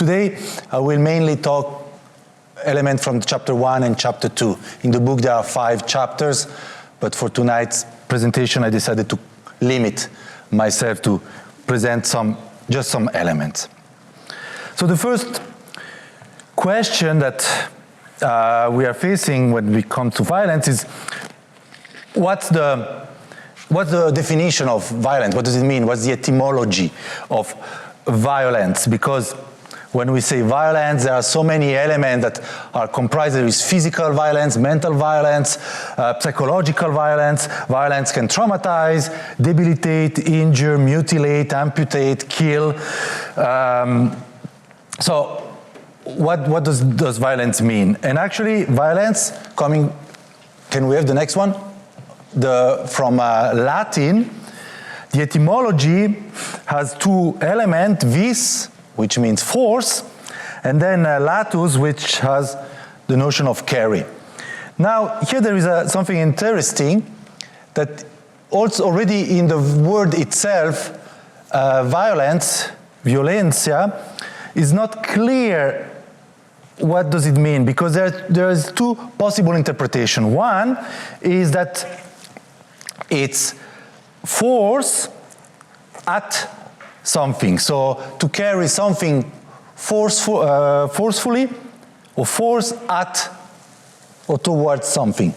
today I will mainly talk elements from chapter 1 and chapter 2. In the book there are 5 chapters, but for tonight's presentation I decided to limit myself to present just some elements. So the first question that we are facing when we come to violence is, what's the definition of violence? What does it mean? What's the etymology of violence? Because when we say violence, there are so many elements that are comprised. There is physical violence, mental violence, psychological violence. Violence can traumatize, debilitate, injure, mutilate, amputate, kill. So what does violence mean? And actually, violence coming, can we have the next one? From Latin, the etymology has 2 elements, vis, which means force, and then latus, which has the notion of carry. Now, here there is something interesting, that also already in the word itself, violence, violencia, is not clear what does it mean, because there is 2 possible interpretations. One is that it's force at something. So to carry something forcefully, or force at or towards something.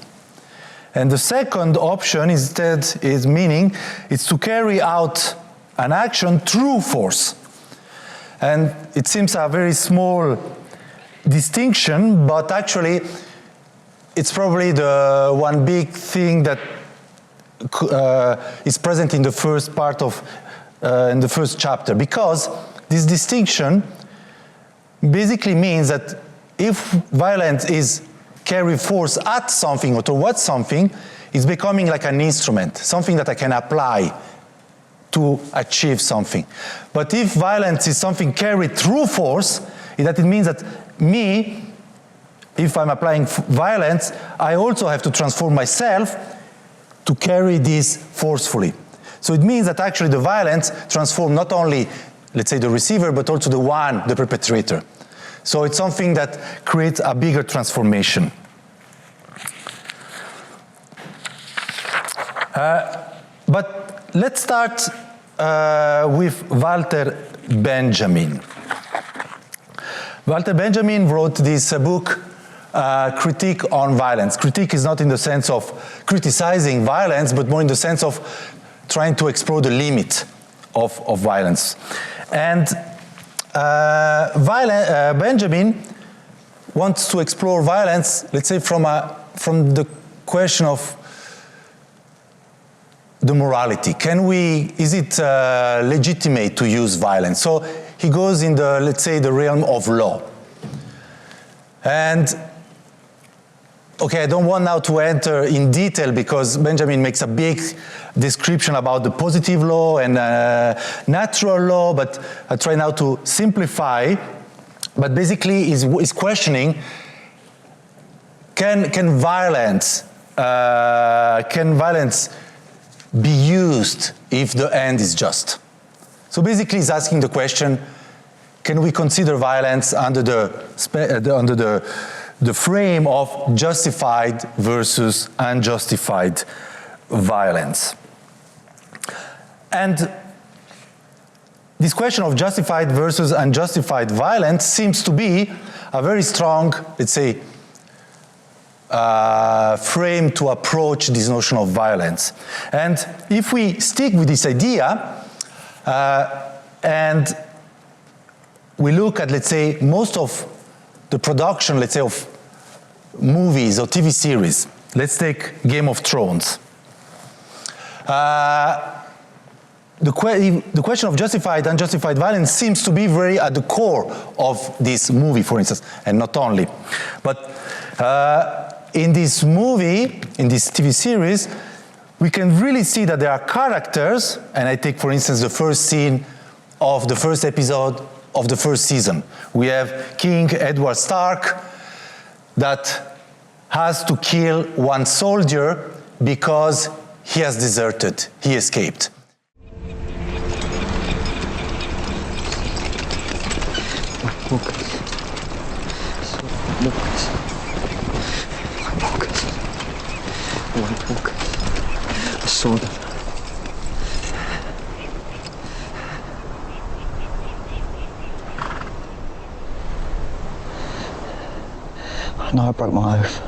And the second option instead is meaning it's to carry out an action through force. And it seems a very small distinction, but actually it's probably the one big thing that is present in the first part of, in the first chapter, because this distinction basically means that if violence is carry force at something or towards something, it's becoming like an instrument, something that I can apply to achieve something. But if violence is something carried through force, that it means that me, if I'm applying violence, I also have to transform myself to carry this forcefully. So it means that actually the violence transforms not only, let's say, the receiver, but also the perpetrator. So it's something that creates a bigger transformation. But let's start with Walter Benjamin. Walter Benjamin wrote this book, Critique on Violence. Critique is not in the sense of criticizing violence, but more in the sense of trying to explore the limit of violence. And Benjamin wants to explore violence, let's say, from the question of the morality. Is it legitimate to use violence? So he goes in the, let's say, the realm of law. And okay, I don't want now to enter in detail because Benjamin makes a big description about the positive law and natural law, but I try now to simplify. But basically he's questioning, can violence be used if the end is just? So basically he's asking the question, can we consider violence under the frame of justified versus unjustified violence? And this question of justified versus unjustified violence seems to be a very strong, let's say, frame to approach this notion of violence. And if we stick with this idea and we look at, let's say, most of the production, let's say, of movies or TV series. Let's take Game of Thrones. The question of justified, unjustified violence seems to be very at the core of this movie, for instance, and not only. But in this movie, in this TV series, we can really see that there are characters, and I take, for instance, the first scene of the first episode of the first season. We have King Edward Stark that has to kill one soldier because he has deserted, he escaped. Look. White walkers. White walkers. White walkers. I saw them. I know I broke my oath.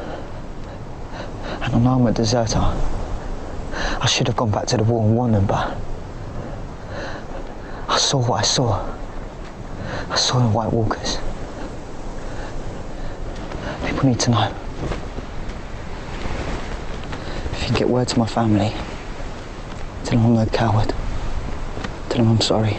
And I know I'm a deserter. I should have gone back to the war and won them, but I saw what I saw. I saw the White Walkers. People need to know. If you can get word to my family, tell them I'm no coward. Tell them I'm sorry.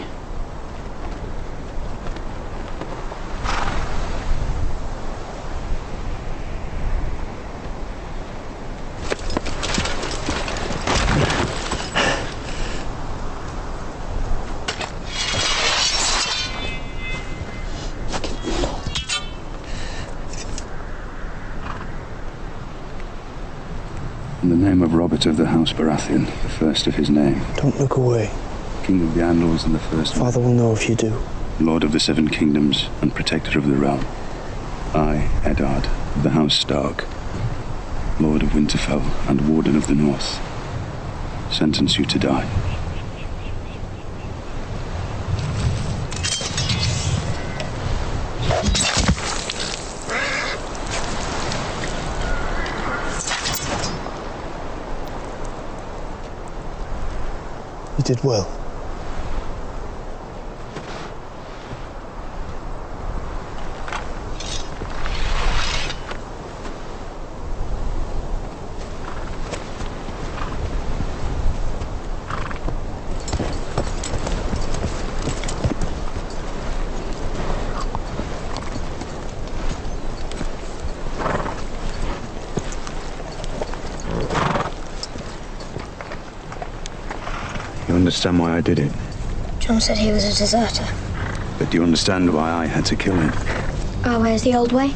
In the name of Robert of the House Baratheon, the first of his name. Don't look away. King of the Andals and the first... Father will know if you do. Lord of the Seven Kingdoms and Protector of the Realm. I, Eddard, of the House Stark, Lord of Winterfell and Warden of the North, sentence you to die. You did well. You understand why I did it? John said he was a deserter. But do you understand why I had to kill him? Our way is the old way.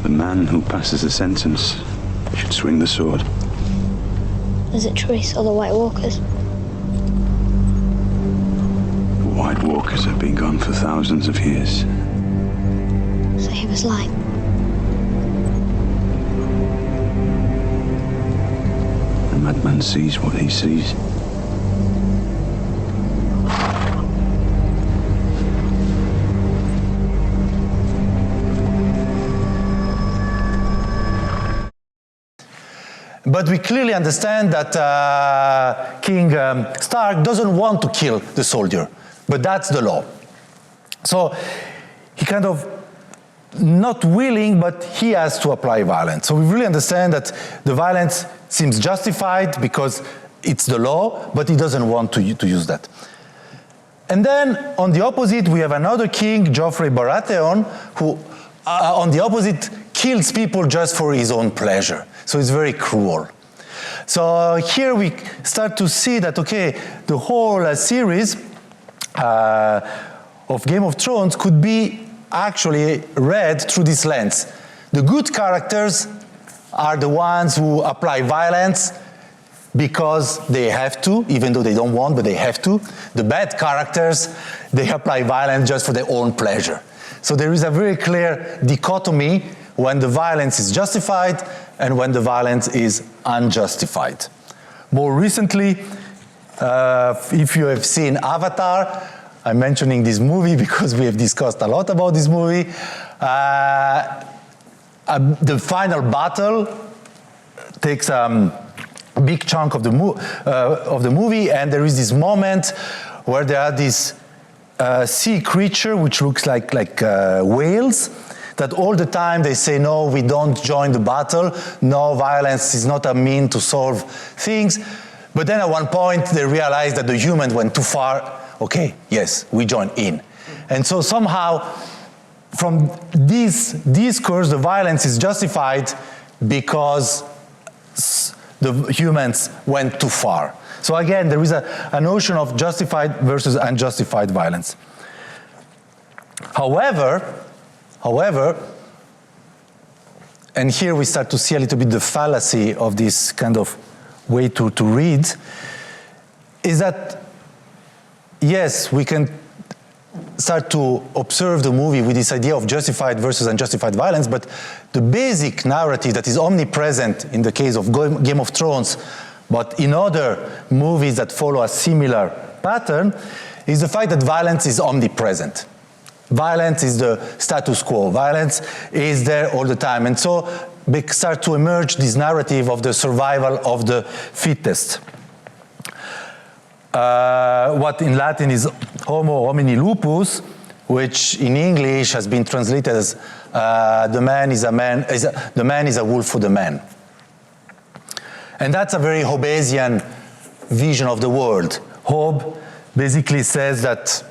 The man who passes the sentence should swing the sword. Is it true he saw the White Walkers? The White Walkers have been gone for thousands of years. So he was lying. The madman sees what he sees. But we clearly understand that King Stark doesn't want to kill the soldier, but that's the law. So he kind of not willing, but he has to apply violence. So we really understand that the violence seems justified because it's the law, but he doesn't want to use that. And then on the opposite, we have another king, Joffrey Baratheon, who on the opposite kills people just for his own pleasure. So it's very cruel. So here we start to see that, okay, the whole series of Game of Thrones could be actually read through this lens. The good characters are the ones who apply violence because they have to, even though they don't want, but they have to. The bad characters, they apply violence just for their own pleasure. So there is a very clear dichotomy when the violence is justified and when the violence is unjustified. More recently, if you have seen Avatar, I'm mentioning this movie because we have discussed a lot about this movie. The final battle takes a big chunk of the movie, and there is this moment where there are these sea creature which looks like whales, that all the time they say, no, we don't join the battle, no, violence is not a mean to solve things. But then at one point they realize that the humans went too far. Okay, yes, we join in. And so somehow from this discourse, the violence is justified because the humans went too far. So again, there is a notion of justified versus unjustified violence. However, and here we start to see a little bit the fallacy of this kind of way to read, is that, yes, we can start to observe the movie with this idea of justified versus unjustified violence, but the basic narrative that is omnipresent in the case of Game of Thrones, but in other movies that follow a similar pattern, is the fact that violence is omnipresent. Violence is the status quo. Violence is there all the time. And so start to emerge this narrative of the survival of the fittest. What in Latin is homo homini lupus, which in English has been translated as the man is a wolf for the man. And that's a very Hobbesian vision of the world. Hobbes basically says that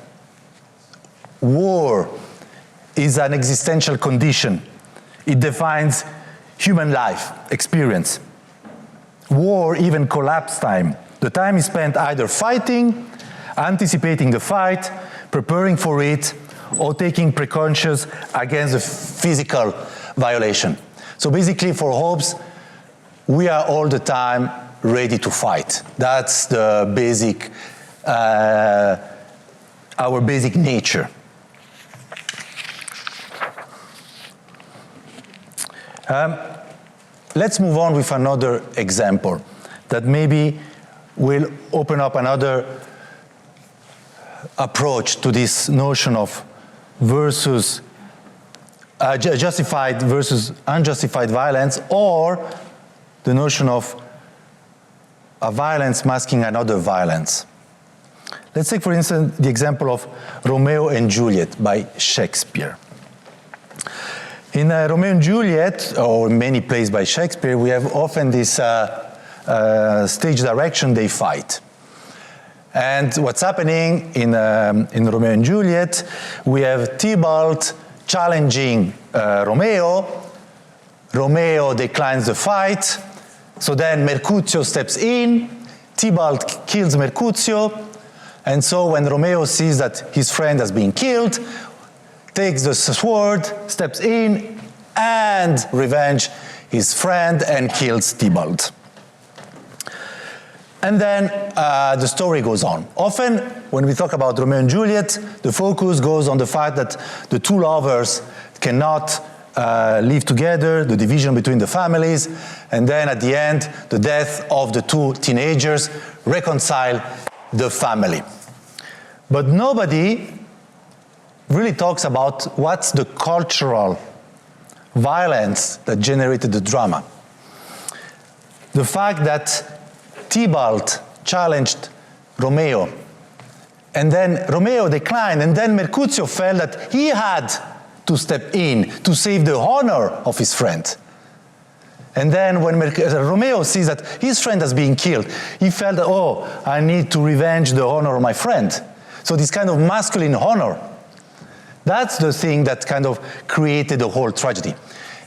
war is an existential condition. It defines human life experience. War, even collapse time. The time is spent either fighting, anticipating the fight, preparing for it, or taking precautions against a physical violation. So basically for Hobbes, we are all the time ready to fight. That's the basic, our basic nature. Let's move on with another example that maybe will open up another approach to this notion of versus justified versus unjustified violence, or the notion of a violence masking another violence. Let's take, for instance, the example of Romeo and Juliet by Shakespeare. In Romeo and Juliet, or many plays by Shakespeare, we have often this stage direction, they fight. And what's happening in Romeo and Juliet, we have Tybalt challenging Romeo. Romeo declines the fight. So then Mercutio steps in. Tybalt kills Mercutio. And so when Romeo sees that his friend has been killed, takes the sword, steps in, and revenge his friend and kills Tybalt. And then the story goes on. Often, when we talk about Romeo and Juliet, the focus goes on the fact that the two lovers cannot live together, the division between the families, and then at the end, the death of the two teenagers reconcile the family. But nobody really talks about what's the cultural violence that generated the drama. The fact that Tybalt challenged Romeo, and then Romeo declined, and then Mercutio felt that he had to step in to save the honor of his friend. And then when Romeo sees that his friend has been killed, he felt that, oh, I need to revenge the honor of my friend. So this kind of masculine honor, that's the thing that kind of created the whole tragedy.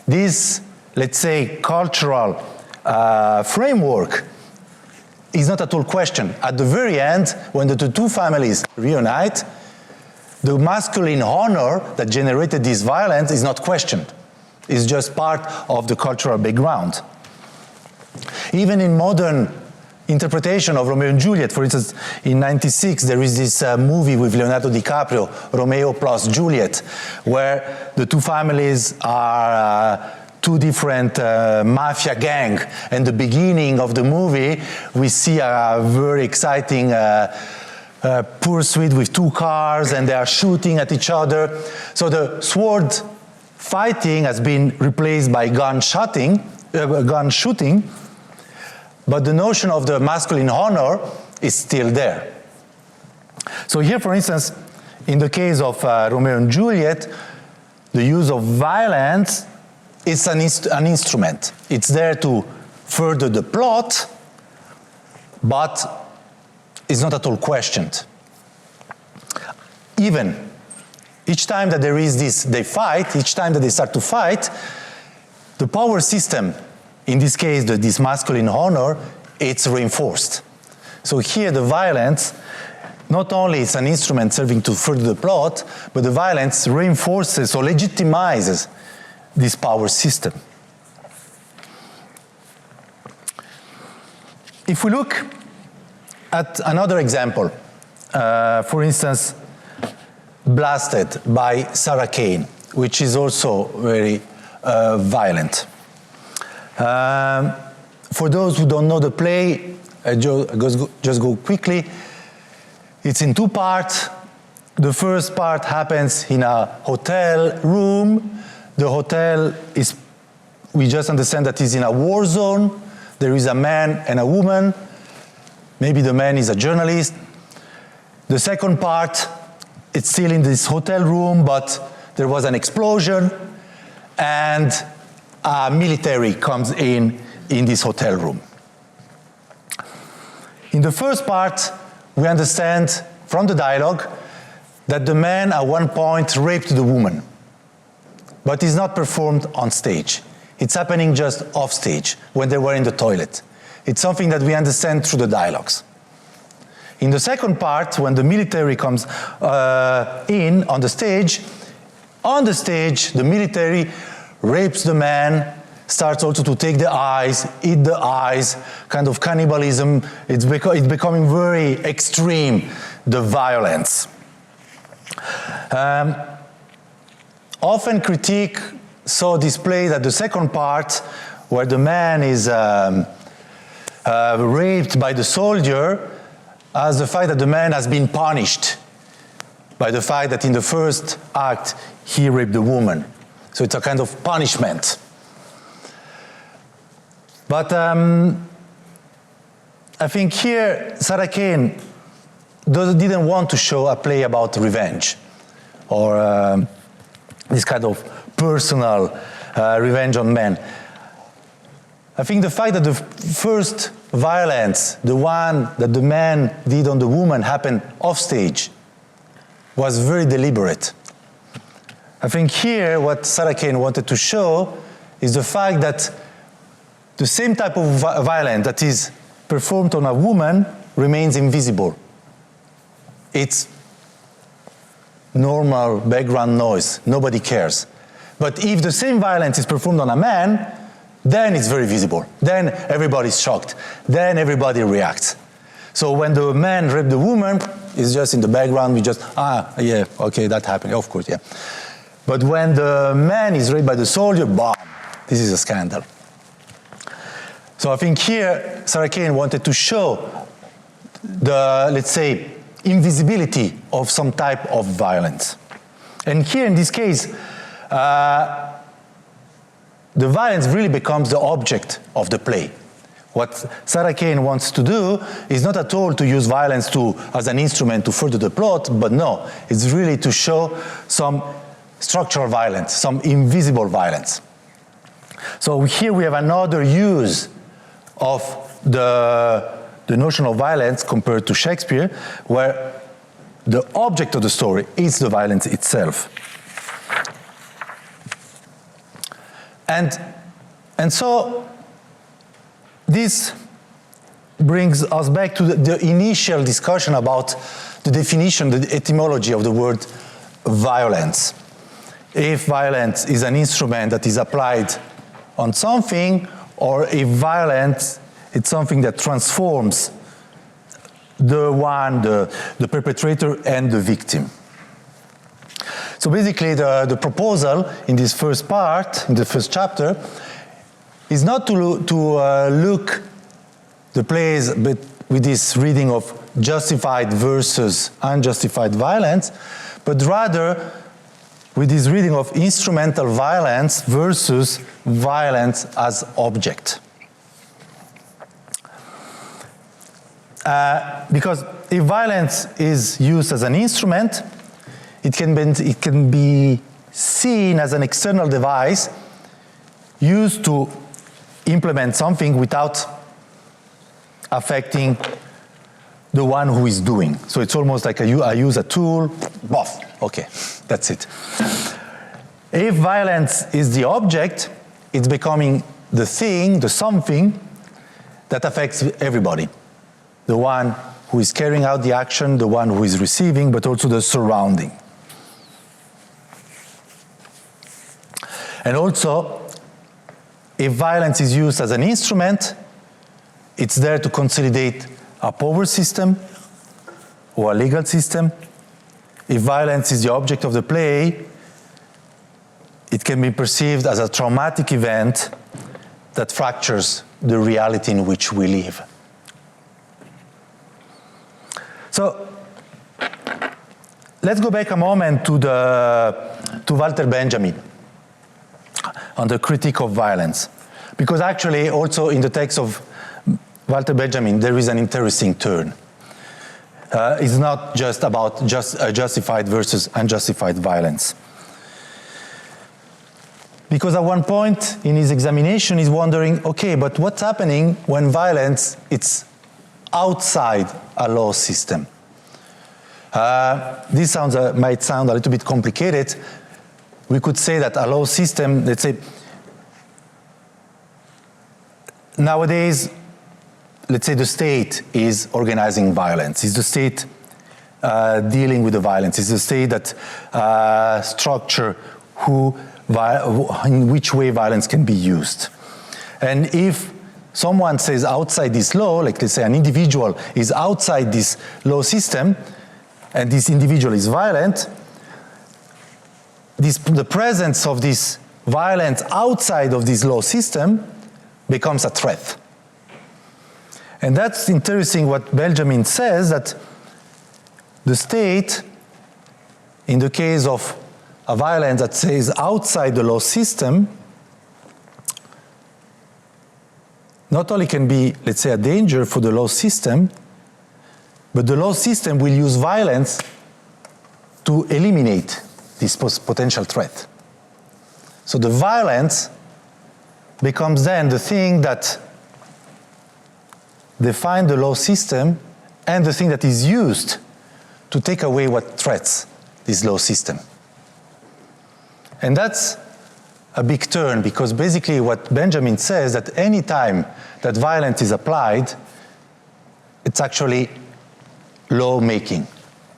This, let's say, cultural framework is not at all questioned. At the very end, when the two families reunite, the masculine honor that generated this violence is not questioned. It's just part of the cultural background. Even in modern interpretation of Romeo and Juliet, for instance, in '96, there is this movie with Leonardo DiCaprio, Romeo plus Juliet, where the two families are two different mafia gang. And the beginning of the movie, we see a very exciting pursuit with two cars, and they are shooting at each other. So the sword fighting has been replaced by gun shooting, but the notion of the masculine honor is still there. So here, for instance, in the case of Romeo and Juliet, the use of violence is an instrument. It's there to further the plot, but it's not at all questioned. Even each time that there is this, they fight, each time that they start to fight, the power system, in this case, this masculine honor, it's reinforced. So here the violence, not only is an instrument serving to further the plot, but the violence reinforces or legitimizes this power system. If we look at another example, for instance, blasted by Sarah Kane, which is also very violent. For those who don't know the play, just go quickly. It's in 2 parts. The first part happens in a hotel room. The hotel is, we just understand that it's in a war zone. There is a man and a woman. Maybe the man is a journalist. The second part, it's still in this hotel room, but there was an explosion, and military comes in this hotel room. In the first part, we understand from the dialogue that the man at one point raped the woman, but it's not performed on stage. It's happening just off stage, when they were in the toilet. It's something that we understand through the dialogues. In the second part, when the military comes in on the stage, the military rapes the man, starts also to take the eyes, eat the eyes, kind of cannibalism. It's becoming very extreme, the violence. Often critique saw displayed at the second part, where the man is raped by the soldier, as the fact that the man has been punished by the fact that in the first act he raped the woman. So it's a kind of punishment. But I think here Sarah Kane didn't want to show a play about revenge or this kind of personal revenge on men. I think the fact that the first violence, the one that the man did on the woman, happened off stage was very deliberate. I think here what Sarah Kane wanted to show is the fact that the same type of violence that is performed on a woman remains invisible. It's normal background noise, nobody cares. But if the same violence is performed on a man, then it's very visible. Then everybody's shocked. Then everybody reacts. So when the man raped the woman, it's just in the background, we just, yeah, okay, that happened, of course, yeah. But when the man is raped by the soldier, bam, this is a scandal. So I think here, Sarah Kane wanted to show the, let's say, invisibility of some type of violence. And here in this case, the violence really becomes the object of the play. What Sarah Kane wants to do is not at all to use violence as an instrument to further the plot, but no, it's really to show some structural violence, some invisible violence. So here we have another use of the notion of violence compared to Shakespeare, where the object of the story is the violence itself. And so this brings us back to the initial discussion about the definition, the etymology of the word violence. If violence is an instrument that is applied on something, or if violence is something that transforms the perpetrator and the victim. So basically the proposal in this first part, in the first chapter, is not to look the plays but with this reading of justified versus unjustified violence, but rather with this reading of instrumental violence versus violence as object. Because if violence is used as an instrument, it can be seen as an external device used to implement something without affecting the one who is doing. So it's almost like I use a tool, boff, okay, that's it. If violence is the object, it's becoming the thing, the something that affects everybody. The one who is carrying out the action, the one who is receiving, but also the surrounding. And also, if violence is used as an instrument, it's there to consolidate a power system or a legal system, if violence is the object of the play, it can be perceived as a traumatic event that fractures the reality in which we live. So let's go back a moment to Walter Benjamin on the critique of violence, because actually also in the text of Walter Benjamin there is an interesting turn. It's not just about justified versus unjustified violence. Because at one point in his examination he's wondering, okay, but what's happening when violence is outside a law system? This might sound a little bit complicated. We could say that a law system, let's say, nowadays, let's say the state is organizing violence. Is the state dealing with the violence? Is the state that structure in which way violence can be used? And if someone says outside this law, like let's say an individual is outside this law system, and this individual is violent, the presence of this violence outside of this law system becomes a threat. And that's interesting what Benjamin says, that the state, in the case of a violence that says outside the law system, not only can be, let's say, a danger for the law system, but the law system will use violence to eliminate this potential threat. So the violence becomes then the thing that defines the law system and the thing that is used to take away what threats this law system. And that's a big turn, because basically what Benjamin says, that any time that violence is applied, it's actually lawmaking.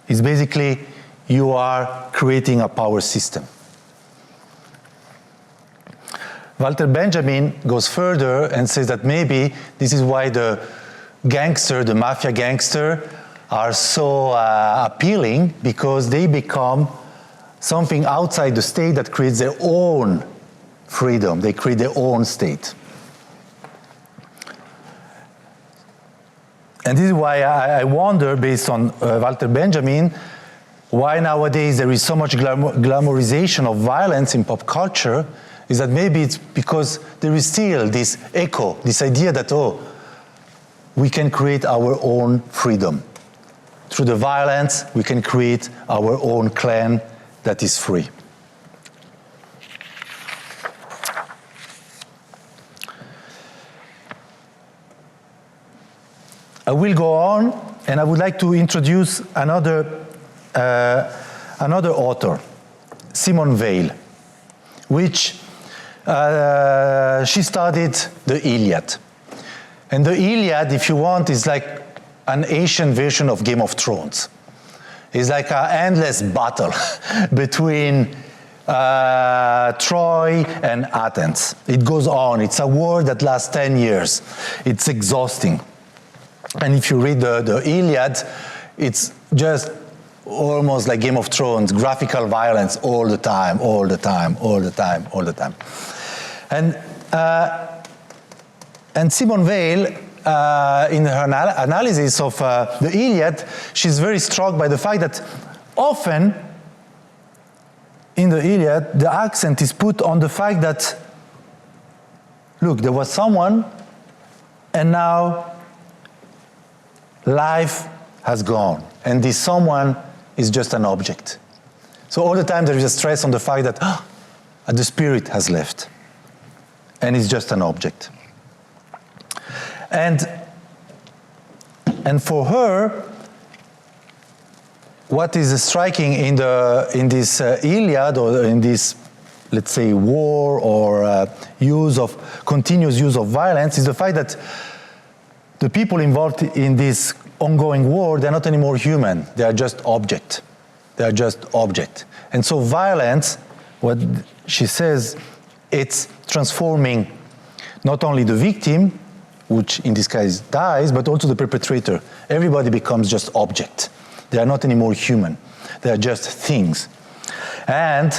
It's basically you are creating a power system. Walter Benjamin goes further and says that maybe this is why the mafia gangster, are so appealing, because they become something outside the state that creates their own freedom. They create their own state. And this is why I wonder, based on Walter Benjamin, why nowadays there is so much glamorization of violence in pop culture, is that maybe it's because there is still this echo, this idea that, oh, we can create our own freedom. Through the violence, we can create our own clan that is free. I will go on, and I would like to introduce another author, Simone Weil, which she studied the Iliad. And the Iliad, if you want, is like an Asian version of Game of Thrones. It's like an endless battle between Troy and Athens. It goes on. It's a war that lasts 10 years. It's exhausting. And if you read the Iliad, it's just almost like Game of Thrones, graphical violence all the time, all the time, all the time, all the time. And Simone Weil, in her analysis of the Iliad, she's very struck by the fact that often in the Iliad, the accent is put on the fact that, look, there was someone, and now life has gone, and this someone is just an object. So all the time there is a stress on the fact that the spirit has left, and it's just an object. And for her, what is striking in this Iliad, or in this, let's say, war or continuous use of violence, is the fact that the people involved in this ongoing war, they're not anymore human. They are just object. They are just object. And so violence, what she says, it's transforming not only the victim, which in this case dies, but also the perpetrator. Everybody becomes just object. They are not anymore human. They are just things. And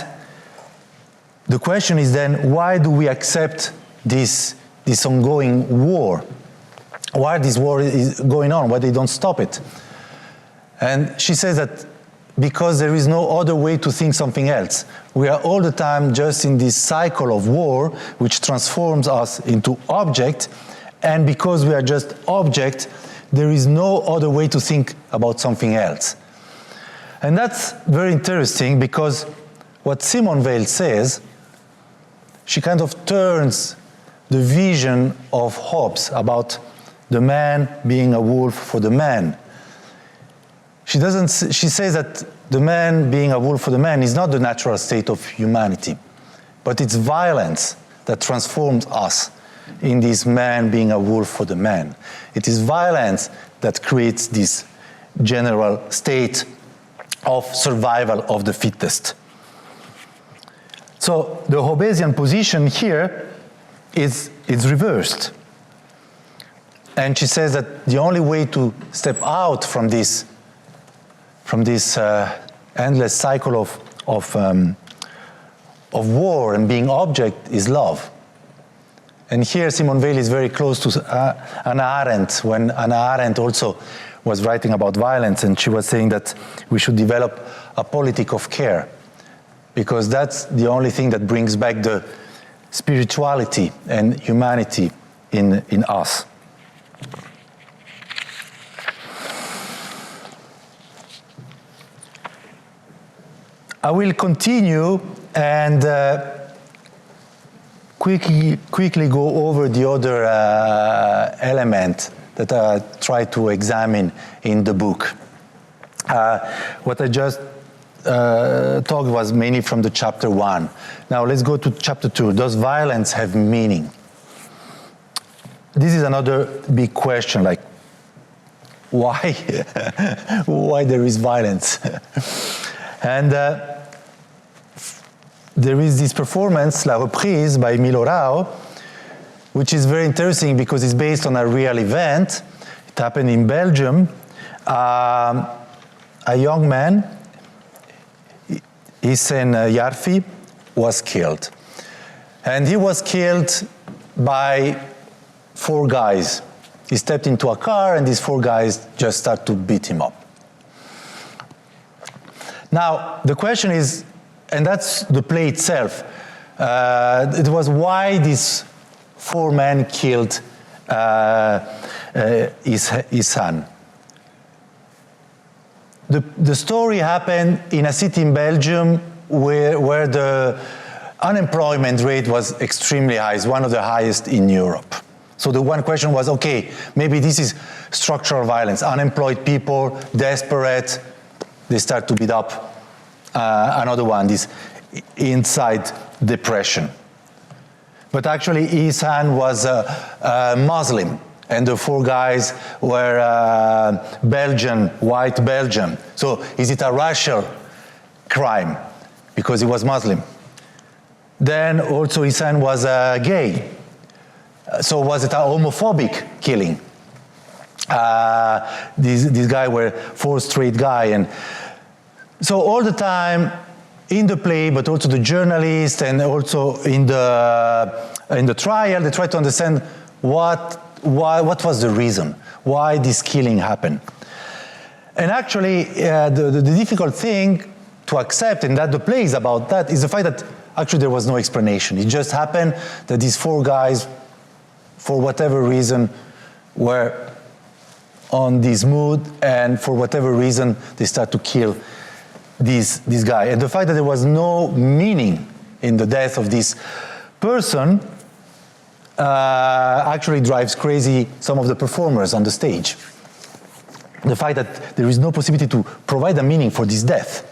the question is then, why do we accept this ongoing war? Why this war is going on? Why they don't stop it? And she says that because there is no other way to think something else. We are all the time just in this cycle of war, which transforms us into object, and because we are just object, there is no other way to think about something else. And that's very interesting, because what Simone Weil says, she kind of turns the vision of Hobbes about the man being a wolf for the man. She says that the man being a wolf for the man is not the natural state of humanity, but it's violence that transforms us in this man being a wolf for the man. It is violence that creates this general state of survival of the fittest. So the Hobbesian position here is reversed. And she says that the only way to step out from this endless cycle of war and being object is love. And here Simone Weil is very close to Hannah Arendt, when Hannah Arendt also was writing about violence, and she was saying that we should develop a politic of care, because that's the only thing that brings back the spirituality and humanity in us. I will continue and quickly go over the other element that I try to examine in the book. What I just talked was mainly from the chapter 1. Now let's go to chapter 2. Does violence have meaning? This is another big question, like, why? Why there is violence? And there is this performance, La Reprise, by Milo Rao, which is very interesting because it's based on a real event. It happened in Belgium. A young man, Hissène Yarfi, was killed. And he was killed by 4 guys. He stepped into a car and these 4 guys just start to beat him up. Now, the question is, and that's the play itself, it was why these 4 men killed his son. The story happened in a city in Belgium where the unemployment rate was extremely high. It's one of the highest in Europe. So the one question was, okay, maybe this is structural violence. Unemployed people, desperate, they start to beat up. Another one, this inside depression. But actually, Ihsan was a Muslim, and the 4 guys were Belgian, white Belgian. So is it a racial crime? Because he was Muslim. Then also Ihsan was gay. So was it a homophobic killing? These guys were 4 straight guys. And so all the time in the play, but also the journalist and also in the trial, they try to understand what was the reason, why this killing happened. And actually, the difficult thing to accept, and that the play is about that, is the fact that actually there was no explanation. It just happened that these 4 guys, for whatever reason, were on this mood, and for whatever reason, they start to kill this guy. And the fact that there was no meaning in the death of this person actually drives crazy some of the performers on the stage. The fact that there is no possibility to provide a meaning for this death.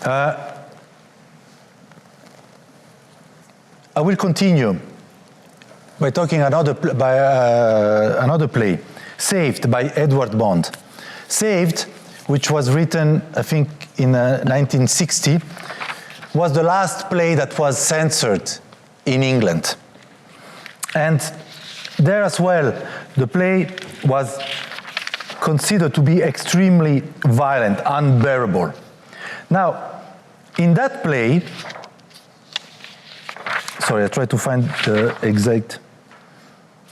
I will continue by talking another play, Saved, by Edward Bond. Saved, which was written, I think, in 1960, was the last play that was censored in England. And there as well, the play was considered to be extremely violent, unbearable. Now, in that play, sorry, I try to find the exact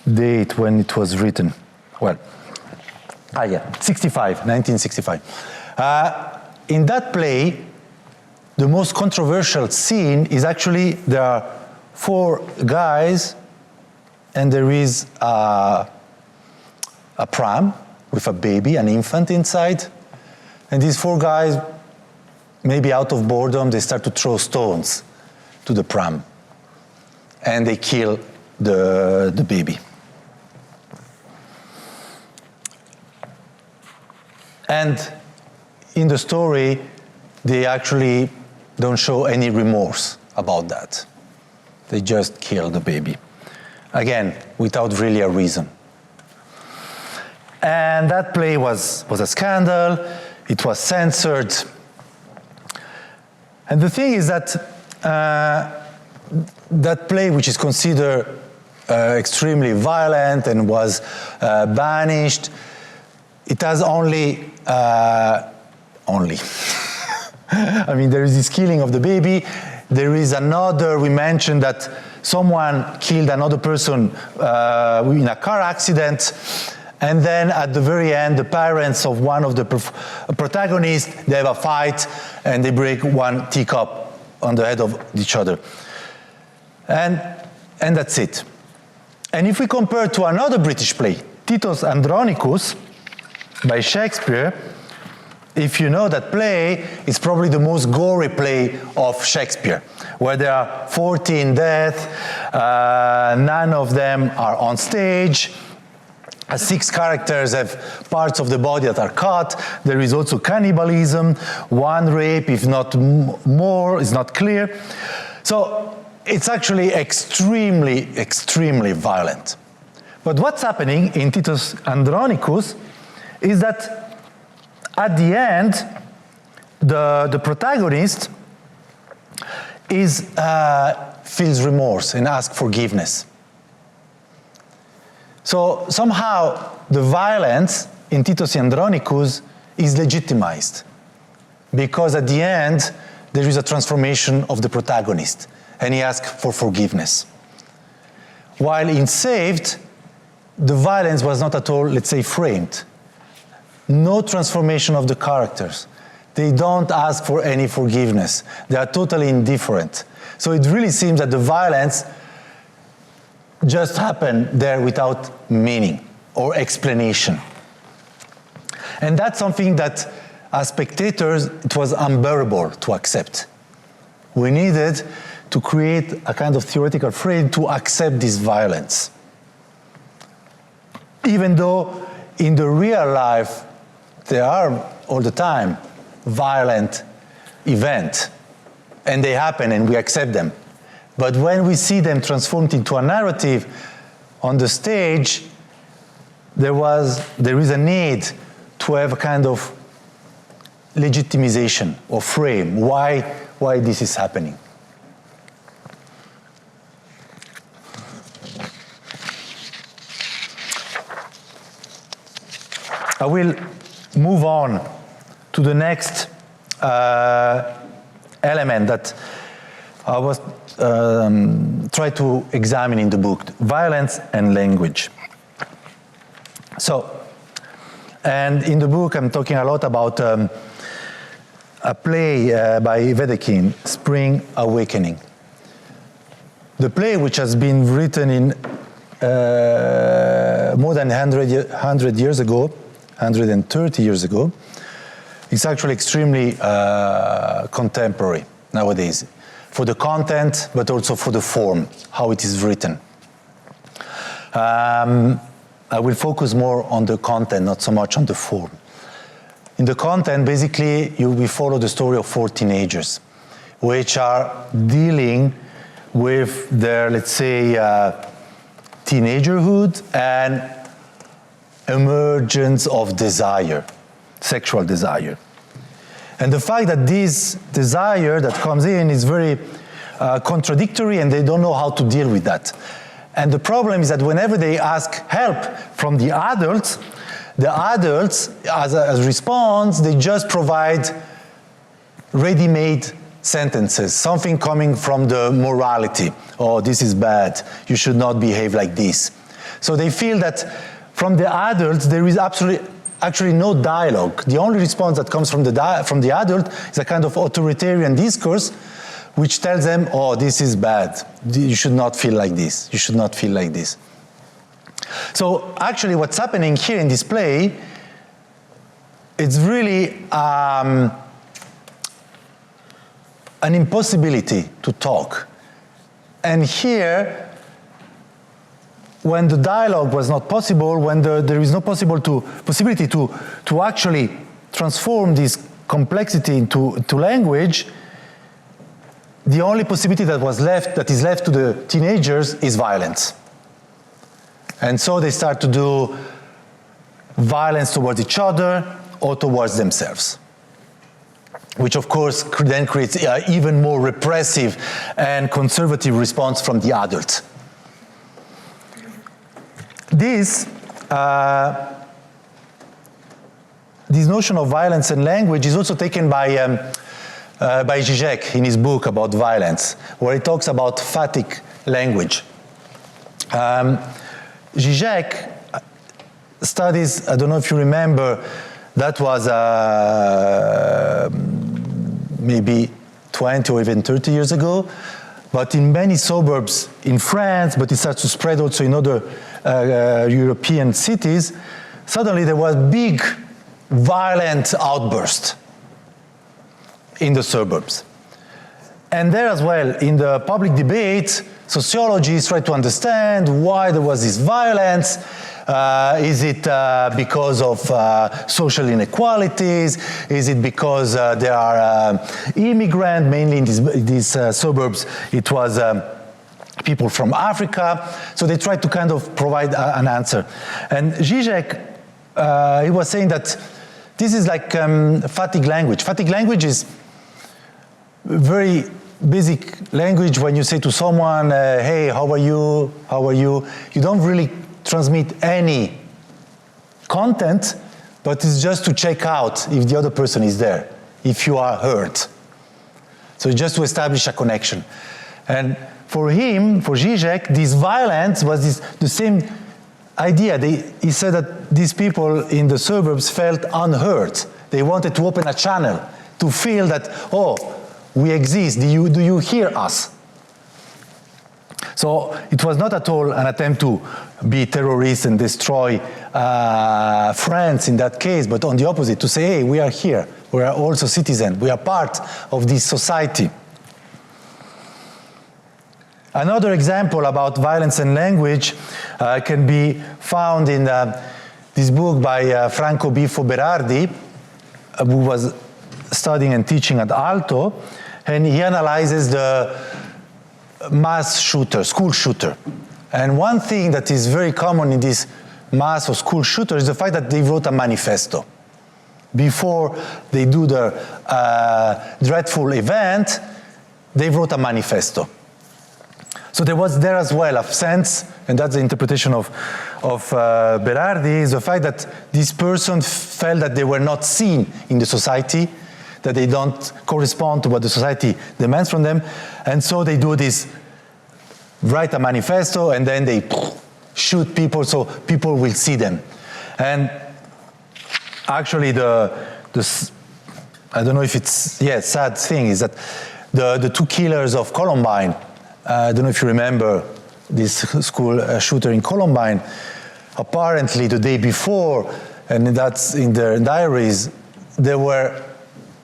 date when it was written. Well, 1965. In that play, the most controversial scene is actually there are 4 guys and there is a pram with a baby, an infant inside. And these 4 guys, maybe out of boredom, they start to throw stones to the pram. And they kill the baby. And in the story, they actually don't show any remorse about that. They just kill the baby. Again, without really a reason. And that play was a scandal. It was censored. And the thing is that that play, which is considered extremely violent and was banished, it has only I mean, there is this killing of the baby. There is another, we mentioned that someone killed another person in a car accident. And then at the very end, the parents of one of the protagonists, they have a fight and they break one teacup on the head of each other. And that's it. And if we compare to another British play, Titus Andronicus, by Shakespeare, if you know that play, it's probably the most gory play of Shakespeare, where there are 14 deaths, none of them are on stage, 6 characters have parts of the body that are cut, there is also cannibalism, 1 rape, if not more, is not clear. So it's actually extremely, extremely violent. But what's happening in Titus Andronicus is that at the end, the protagonist feels remorse and asks forgiveness. So somehow the violence in Titus Andronicus is legitimized, because at the end there is a transformation of the protagonist and he asks for forgiveness. While in Saved, the violence was not at all, let's say, framed. No transformation of the characters. They don't ask for any forgiveness. They are totally indifferent. So it really seems that the violence just happened there without meaning or explanation. And that's something that, as spectators, it was unbearable to accept. We needed to create a kind of theoretical frame to accept this violence. Even though in the real life, there are all the time violent events, and they happen and we accept them. But when we see them transformed into a narrative on the stage, there is a need to have a kind of legitimization or frame why this is happening. I will move on to the next element that I was trying to examine in the book, violence and language. So, and in the book I'm talking a lot about a play by Wedekind, Spring Awakening. The play, which has been written in more than 100 years ago, 130 years ago, it's actually extremely contemporary nowadays, for the content, but also for the form, how it is written. I will focus more on the content, not so much on the form. In the content, basically, we follow the story of 4 teenagers, which are dealing with their, let's say, teenagerhood and emergence of desire, sexual desire. And the fact that this desire that comes in is very contradictory, and they don't know how to deal with that. And the problem is that whenever they ask help from the adults, the adults, as a response, they just provide ready-made sentences, something coming from the morality. Oh, this is bad, you should not behave like this. So they feel that from the adults there is actually no dialogue. The only response that comes from the adult is a kind of authoritarian discourse which tells them, oh, this is bad, you should not feel like this, you should not feel like this. So actually what's happening here in this play, it's really an impossibility to talk. And here, when the dialogue was not possible, when there is no possibility to actually transform this complexity into language, the only possibility that is left to the teenagers is violence. And so they start to do violence towards each other or towards themselves, which of course then creates an even more repressive and conservative response from the adults. This notion of violence and language is also taken by Zizek in his book about violence, where he talks about phatic language. Zizek studies, I don't know if you remember, that was maybe 20 or even 30 years ago, but in many suburbs in France, but it starts to spread also in other European cities, suddenly there was big violent outburst in the suburbs. And there as well, in the public debate, sociologists try to understand why there was this violence. Is it because of social inequalities? Is it because there are immigrants, mainly in these suburbs? It was people from Africa. So they tried to kind of provide an answer. And Zizek, he was saying that this is like phatic language. Phatic language is very basic language. When you say to someone, hey, how are you? How are you? You don't really transmit any content, but it's just to check out if the other person is there, if you are heard. So just to establish a connection. And for him, for Zizek, this violence was the same idea. He said that these people in the suburbs felt unheard. They wanted to open a channel to feel that, oh, we exist, do you hear us? So it was not at all an attempt to be terrorists and destroy France in that case, but on the opposite, to say, hey, we are here, we are also citizens, we are part of this society. Another example about violence and language can be found in this book by Franco Bifo Berardi, who was studying and teaching at Aalto, and he analyzes the mass shooter, school shooter. And one thing that is very common in this mass or school shooter is the fact that they wrote a manifesto. Before they do the dreadful event, they wrote a manifesto. So there was there as well a sense, and that's the interpretation of Berardi, is the fact that this person felt that they were not seen in the society, that they don't correspond to what the society demands from them, and so they do this, write a manifesto, and then they shoot people so people will see them. And actually the I don't know if it's, sad thing is that the two killers of Columbine, I don't know if you remember this school shooter in Columbine, apparently the day before, and that's in their diaries, they were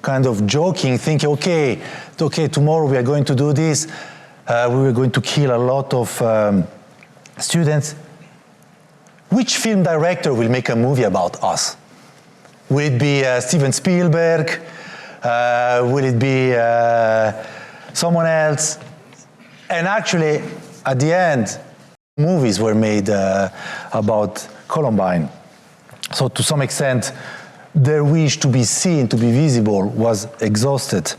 kind of joking, thinking, okay, tomorrow we are going to do this, we were going to kill a lot of students. Which film director will make a movie about us? Will it be Steven Spielberg? Will it be someone else? And actually, at the end, movies were made about Columbine. So to some extent, their wish to be seen, to be visible, was exhausted.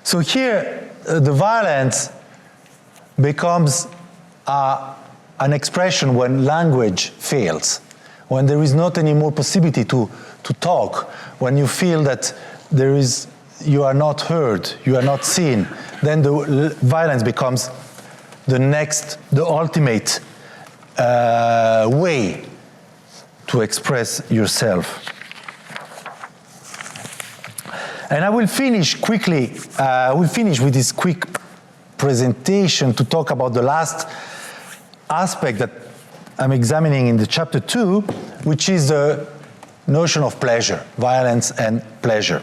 So here, the violence becomes an expression when language fails, when there is not any more possibility to talk, when you feel that you are not heard, you are not seen, then the violence becomes the ultimate way to express yourself. And I will finish quickly, we'll finish with this quick presentation to talk about the last aspect that I'm examining in the chapter 2, which is the notion of pleasure, violence and pleasure.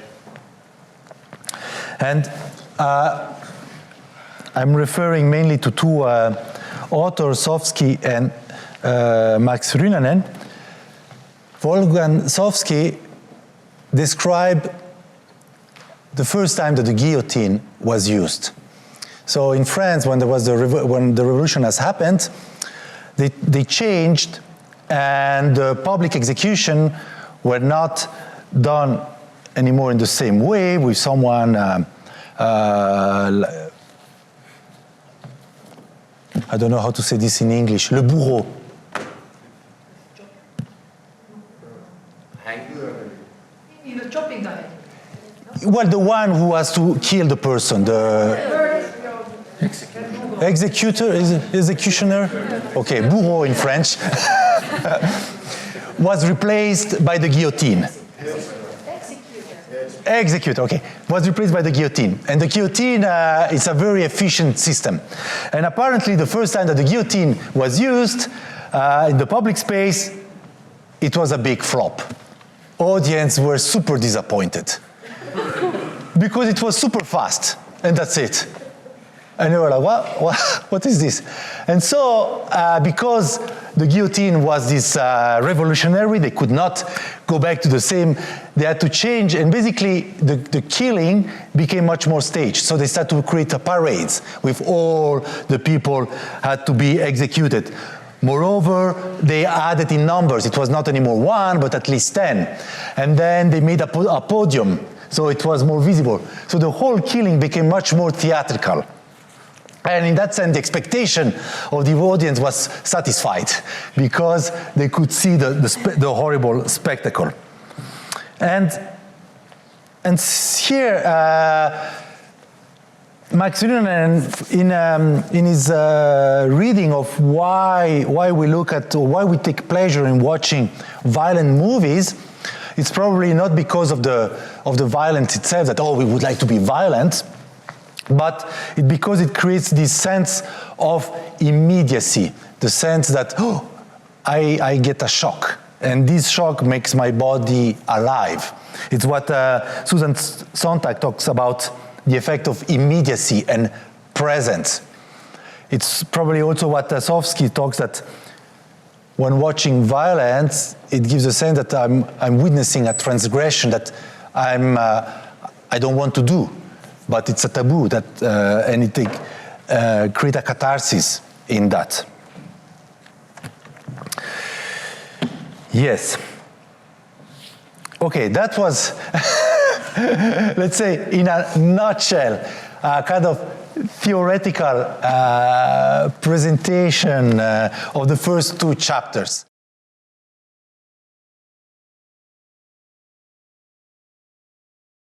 And I'm referring mainly to two authors, Sofsky and Max Rynanen. Wolfgang Sofsky described the first time that the guillotine was used. So in France, when when the revolution has happened, they changed, and the public execution were not done anymore in the same way with someone. I don't know how to say this in English. Le bourreau. In the chopping guy. Well, the one who has to kill the person, the executioner. Okay, bourreau in French, was replaced by the guillotine. Executor, okay, was replaced by the guillotine. And the guillotine is a very efficient system. And apparently the first time that the guillotine was used in the public space, it was a big flop. Audience were super disappointed because it was super fast, and that's it. And they were like, what is this? And so, because the guillotine was this revolutionary, they could not go back to the same, they had to change, and basically the killing became much more staged. So they started to create parades with all the people had to be executed. Moreover, they added in numbers. It was not anymore 1, but at least 10. And then they made a podium, so it was more visible. So the whole killing became much more theatrical. And in that sense, the expectation of the audience was satisfied because they could see the horrible spectacle. And here, Max Rynanen, in his reading of why we look at, or why we take pleasure in watching violent movies, it's probably not because of the violence itself, that, we would like to be violent, but because it creates this sense of immediacy, the sense that, I get a shock, and this shock makes my body alive. It's what Susan Sontag talks about, the effect of immediacy and presence. It's probably also what Sofsky talks, that when watching violence, it gives a sense that I'm witnessing a transgression that I don't want to do. But it's a taboo, that, and it creates a catharsis in that. Yes. Okay, that was, let's say, in a nutshell, a kind of theoretical presentation of the first 2 chapters.